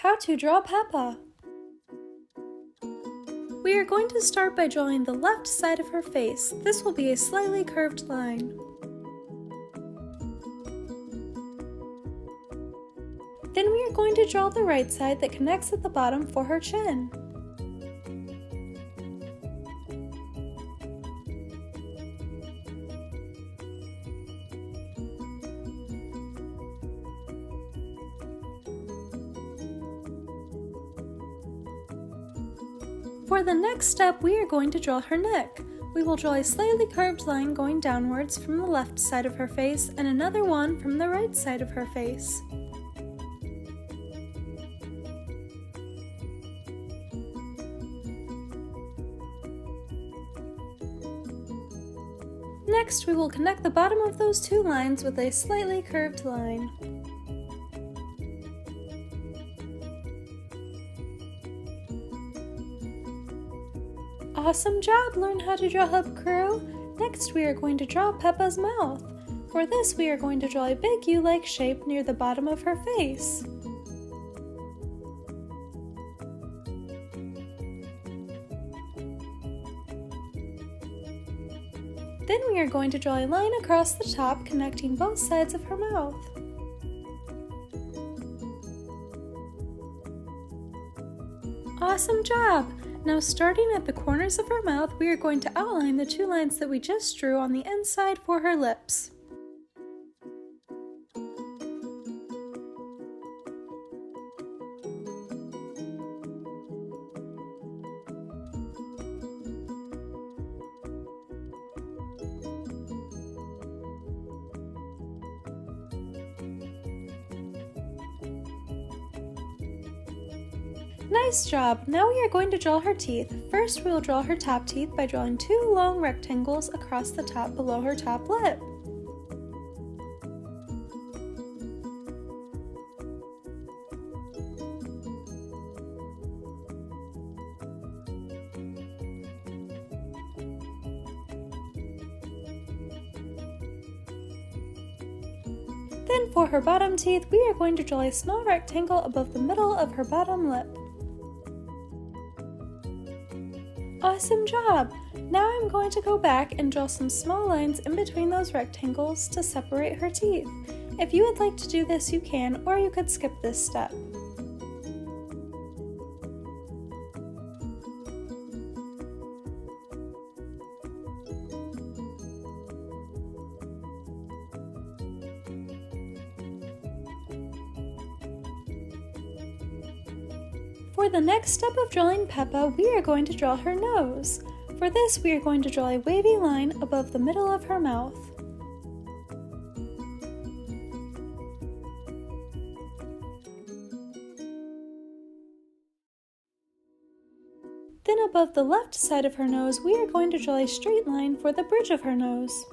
How to draw Peppa. We are going to start by drawing the left side of her face. This will be a slightly curved line. Then we are going to draw the right side that connects at the bottom for her chin. For the next step, we are going to draw her neck. We will draw a slightly curved line going downwards from the left side of her face and another one from the right side of her face. Next, we will connect the bottom of those two lines with a slightly curved line. Awesome job! Learn how to draw Hub Crew! Next we are going to draw Peppa's mouth. For this we are going to draw a big U-like shape near the bottom of her face. Then we are going to draw a line across the top connecting both sides of her mouth. Awesome job! Now starting at the corners of her mouth, we are going to outline the two lines that we just drew on the inside for her lips. Nice job! Now we are going to draw her teeth. First we will draw her top teeth by drawing two long rectangles across the top below her top lip. Then for her bottom teeth, we are going to draw a small rectangle above the middle of her bottom lip. Awesome job! Now I'm going to go back and draw some small lines in between those rectangles to separate her teeth. If you would like to do this, you can, or you could skip this step. For the next step of drawing Peppa, we are going to draw her nose. For this, we are going to draw a wavy line above the middle of her mouth. Then above the left side of her nose, we are going to draw a straight line for the bridge of her nose.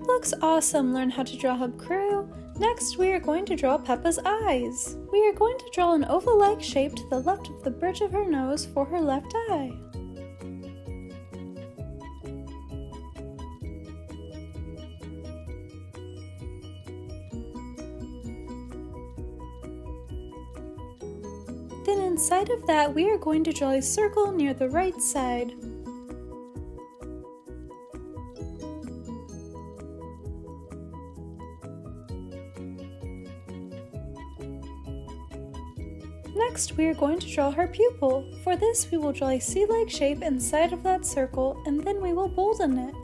Looks awesome! Learn how to draw Hub Crew! Next, we are going to draw Peppa's eyes. We are going to draw an oval-like shape to the left of the bridge of her nose for her left eye. Then inside of that, we are going to draw a circle near the right side. Next, we are going to draw her pupil. For this, we will draw a C-like shape inside of that circle, and then we will bolden it.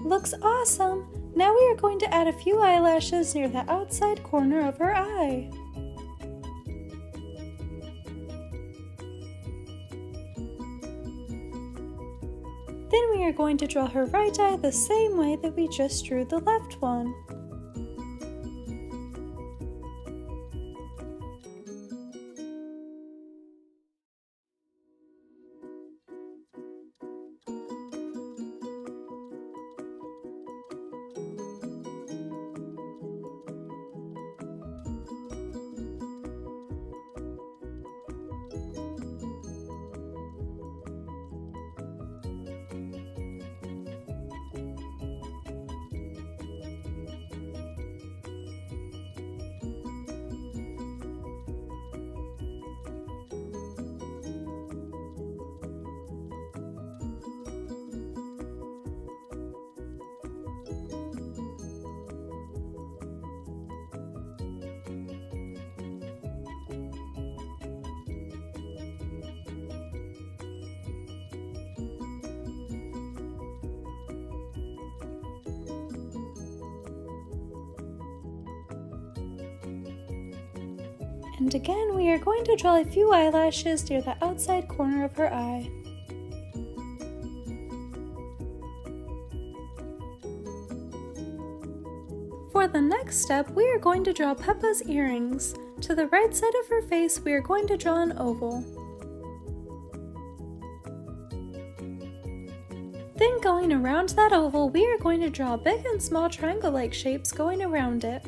Looks awesome! Now we are going to add a few eyelashes near the outside corner of her eye. Then we are going to draw her right eye the same way that we just drew the left one. And again, we are going to draw a few eyelashes near the outside corner of her eye. For the next step, we are going to draw Peppa's earrings. To the right side of her face, we are going to draw an oval. Then going around that oval, we are going to draw big and small triangle-like shapes going around it.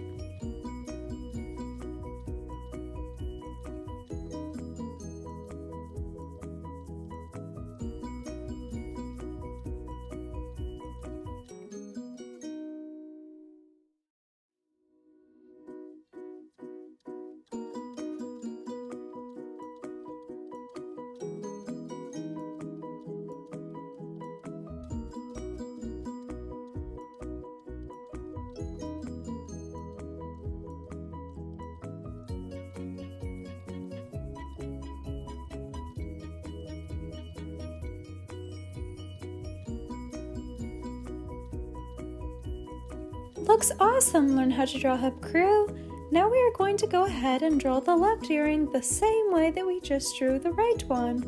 Looks awesome! Learn how to draw Hub Crew. Now we are going to go ahead and draw the left earring the same way that we just drew the right one.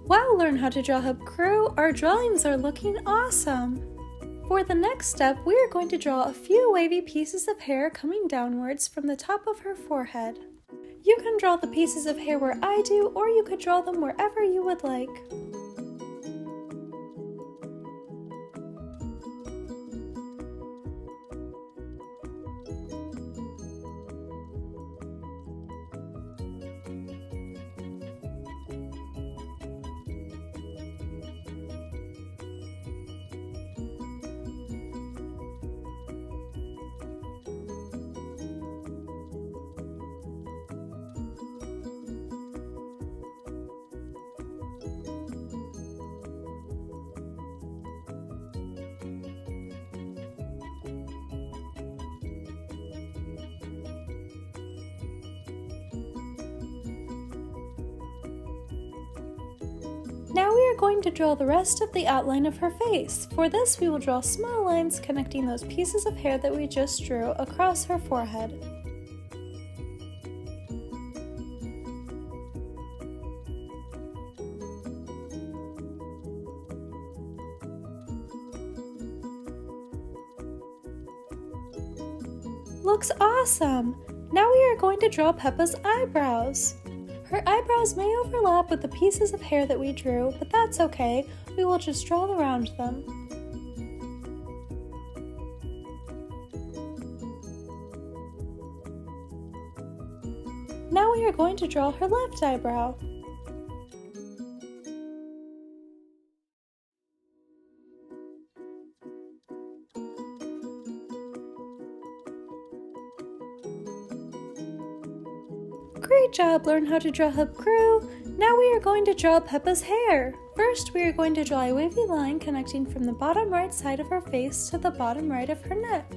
Wow, learn how to draw Hub Crew. Our drawings are looking awesome. For the next step, we are going to draw a few wavy pieces of hair coming downwards from the top of her forehead. You can draw the pieces of hair where I do, or you could draw them wherever you would like. Now we are going to draw the rest of the outline of her face. For this, we will draw small lines connecting those pieces of hair that we just drew across her forehead. Looks awesome! Now we are going to draw Peppa's eyebrows. Her eyebrows may overlap with the pieces of hair that we drew, but that's okay. We will just draw around them. Now we are going to draw her left eyebrow. Great job! Learn how to draw Hub Crew. Now we are going to draw Peppa's hair. First, we are going to draw a wavy line connecting from the bottom right side of her face to the bottom right of her neck.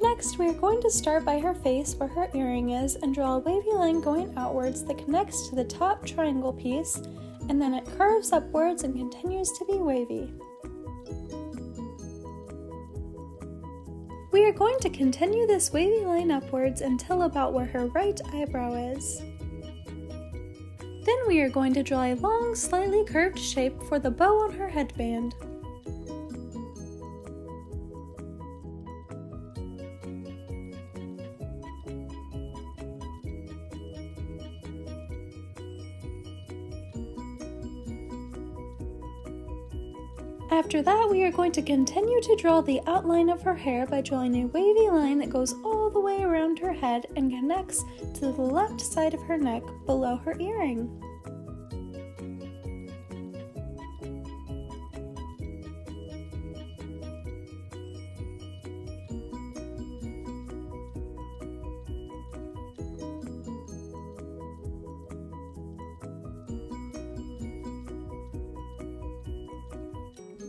Next, we are going to start by her face where her earring is and draw a wavy line going outwards that connects to the top triangle piece, and then it curves upwards and continues to be wavy. We are going to continue this wavy line upwards until about where her right eyebrow is. Then we are going to draw a long, slightly curved shape for the bow on her headband. After that, we are going to continue to draw the outline of her hair by drawing a wavy line that goes all the way around her head and connects to the left side of her neck below her earring.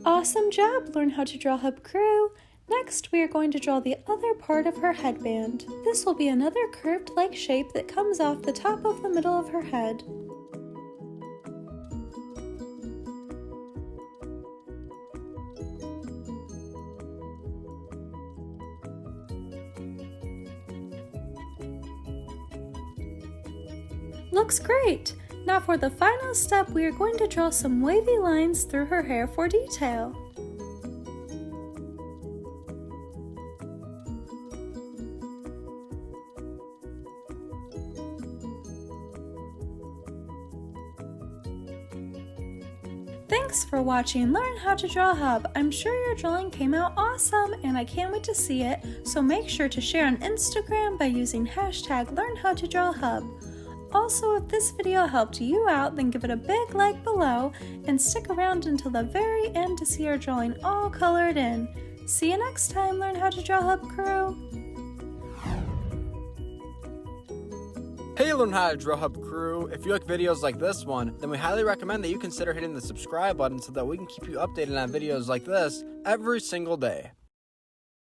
Awesome job! Learn how to draw Hub Crew. Next, we are going to draw the other part of her headband. This will be another curved-like shape that comes off the top of the middle of her head. Looks great! Now for the final step, we are going to draw some wavy lines through her hair for detail. Thanks for watching Learn How to Draw Hub. I'm sure your drawing came out awesome and I can't wait to see it, so make sure to share on Instagram by using hashtag LearnHowToDrawHub. Also, if this video helped you out, then give it a big like below and stick around until the very end to see our drawing all colored in. See you next time, Learn How to Draw Hub crew! Hey Learn How to Draw Hub crew! If you like videos like this one, then we highly recommend that you consider hitting the subscribe button so that we can keep you updated on videos like this every single day.